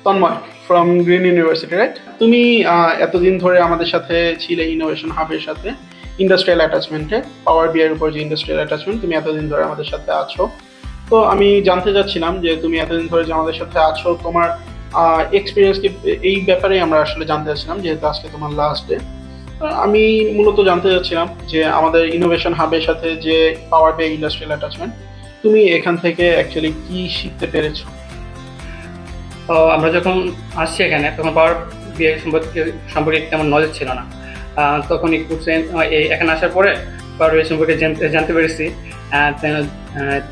Tanmoy from green university, right? তুমি এতদিন ধরে আমাদের সাথে ছিলে ইনোভেশন হাবের সাথে ইন্ডাস্ট্রিয়াল অ্যাটাচমেন্টে, পাওয়ার বিআই এর উপর যে ইন্ডাস্ট্রিয়াল অ্যাটাচমেন্ট, তুমি এতদিন ধরে আমাদের সাথে আছো। তো আমি জানতে চাচ্ছিলাম যে তুমি এতদিন ধরে যে আমাদের সাথে আছো, তোমার এক্সপিরিয়েন্স কি, এই ব্যাপারে আমরা আসলে জানতে চাচ্ছিলাম, যেহেতু আজকে তোমার লাস্ট ডে। আমি মূলত জানতে চাচ্ছিলাম যে আমাদের ইনোভেশন হাবের সাথে যে পাওয়ার বিআই ইন্ডাস্ট্রিয়াল অ্যাটাচমেন্ট, তুমি এখান থেকে অ্যাকচুয়ালি কি শিখতে পেরেছো? তো আমরা যখন আসছি এখানে তখন পাওয়ার বিআই সম্পর্কে তেমন নলেজ ছিল না। তখন একটু এখানে আসার পরে পাওয়ার বিআই সম্পর্কে জানতে পেরেছি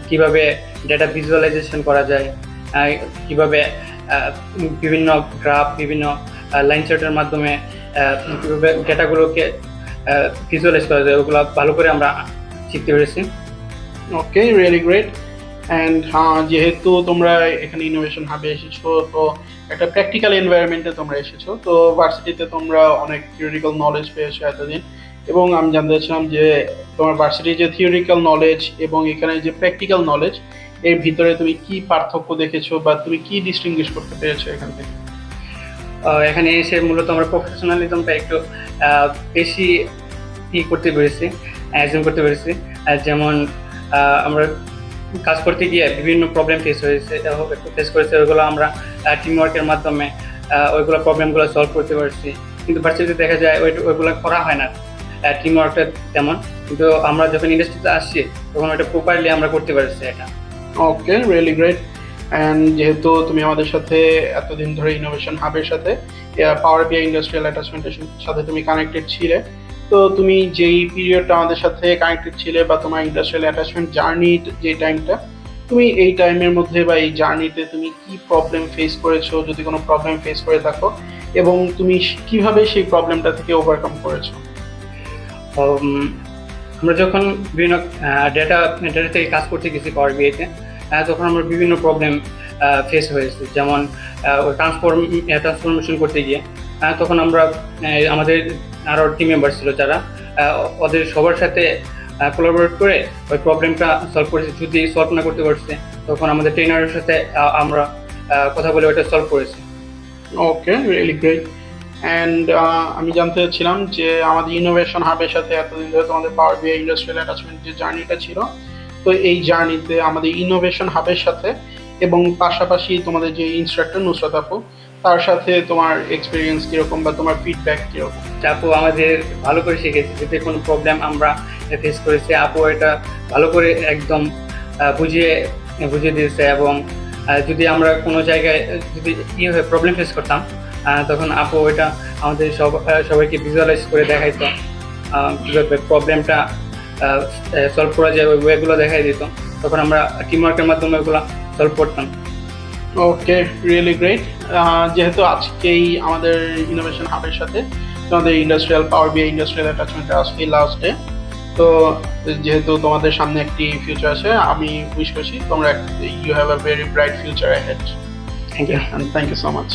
কিভাবে ডেটা ভিজুয়ালাইজেশন করা যায়, কিভাবে বিভিন্ন গ্রাফ, বিভিন্ন লাইন চার্টের মাধ্যমে কিভাবে ডেটাগুলোকে ভিজুয়ালাইজ করা যায়, ওগুলো ভালো করে আমরা শিখতে পেরেছি। ওকে, রিয়েলি গ্রেট। অ্যান্ড হ্যাঁ, যেহেতু তোমরা এখানে ইনোভেশন হাবে এসেছো, তো একটা প্র্যাকটিক্যাল এনভায়রনমেন্টে তোমরা এসেছো, তো ভার্সিটিতে তোমরা অনেক থিওরিটিক্যাল নলেজ পেয়েছো এতদিন, এবং আমি জানতে চাচ্ছিলাম যে তোমার ভার্সিটির যে থিওরিটিক্যাল নলেজ এবং এখানে যে প্র্যাকটিক্যাল নলেজ, এর ভিতরে তুমি কি পার্থক্য দেখেছো বা তুমি কি ডিস্টিংগুইশ করতে পেরেছো এখান থেকে? এখানে এসে মূলত আমরা প্রফেশনালিজমটা একটু বেশি করতে পেরেছি, অ্যাজিউম করতে পেরেছি। যেমন আমরা কাজ করতে গিয়ে বিভিন্ন প্রবলেম ফেস করেছে, ওইগুলো আমরা টিম ওয়ার্কের মাধ্যমে ওইগুলো প্রবলেমগুলো সলভ করতে পারছি। কিন্তু ভার্সিটিতে দেখা যায় ওইগুলো করা হয় না, টিম ওয়ার্কটা তেমন। কিন্তু আমরা যখন ইন্ডাস্ট্রিতে আসছি তখন ওইটা প্রপারলি আমরা করতে পারছি এটা। ওকে, রিয়েলি গ্রেট। অ্যান্ড যেহেতু তুমি আমাদের সাথে এতদিন ধরে ইনোভেশন হাবের সাথে পাওয়ার বিআই ইন্ডাস্ট্রিয়াল অ্যাটাচমেন্টের সাথে তুমি কানেক্টেড ছিলে, তো তুমি যেই পিরিয়ডটা আমাদের সাথে কানেক্টেড ছিলে বা তোমার ইন্ডাস্ট্রিয়াল অ্যাটাচমেন্ট জার্নি যে টাইমটা, তুমি এই টাইমের মধ্যে বা এই জার্নিতে তুমি কি প্রবলেম ফেস করেছো, যদি কোনো প্রবলেম ফেস করে থাকো, এবং তুমি কিভাবে সেই প্রবলেমটা থেকে ওভারকাম করেছো? আমরা যখন বিভিন্ন ডেটা থেকে কাজ করতে গেছি পাওয়ার বিআইতে, তখন আমরা বিভিন্ন প্রবলেম ফেস হয়েছে। যেমন ট্রান্সফরমেশন করতে গিয়ে তখন আমরা আমাদের আরও টিম মেম্বার ছিল যারা ওদের সবার সাথে কোলাবোরেট করে ওই প্রবলেমটা সলভ করেছি। যদি সলভ না করতে পারছে তখন আমাদের ট্রেনারের সাথে আমরা কথা বলে ওইটা সলভ করেছি। ওকে, রিয়েলি গ্রেট। অ্যান্ড আমি জানতে চাচ্ছিলাম যে আমাদের ইনোভেশন হাবের সাথে এতদিন ধরে তোমাদের পাওয়ার বিআই ইন্ডাস্ট্রিয়াল অ্যাটাচমেন্ট যে জার্নিটা ছিল, তো এই জার্নিতে আমাদের ইনোভেশন হাবের সাথে এবং পাশাপাশি তোমাদের যে ইনস্ট্রাক্টর নুসরাত আপু, তার সাথে তোমার এক্সপিরিয়েন্স কিরকম বা তোমার ফিডব্যাক কিরকম? আপু আমাদের ভালো করে শিখেছে, যদি কোনো প্রবলেম আমরা ফেস করেছি আপু এটা ভালো করে একদম বুঝিয়ে দিয়েছে। এবং যদি আমরা কোনো জায়গায় যদি প্রবলেম ফেস করতাম তখন আপু এটা আমাদের সবাইকে ভিজুয়ালাইজ করে দেখাইতো, কীভাবে প্রবলেমটা সলভ করা যায় ওই ওয়েগুলো দেখাই দিত। তখন আমরা টিম ওয়ার্কের মাধ্যমে ওগুলো সলভ করতাম। ওকে, রিয়েলি গ্রেট। যেহেতু আজকেই আমাদের ইনোভেশন হাবের সাথে তোমাদের ইন্ডাস্ট্রিয়াল পাওয়ার বিআই ইন্ডাস্ট্রিয়াল অ্যাটাচমেন্ট আজকেই লাস্ট ডে, তো যেহেতু তোমাদের সামনে একটি ফিউচার আছে, আমি উইশ করছি তোমরা you have a very bright future ahead. Thank you. Thank you so much.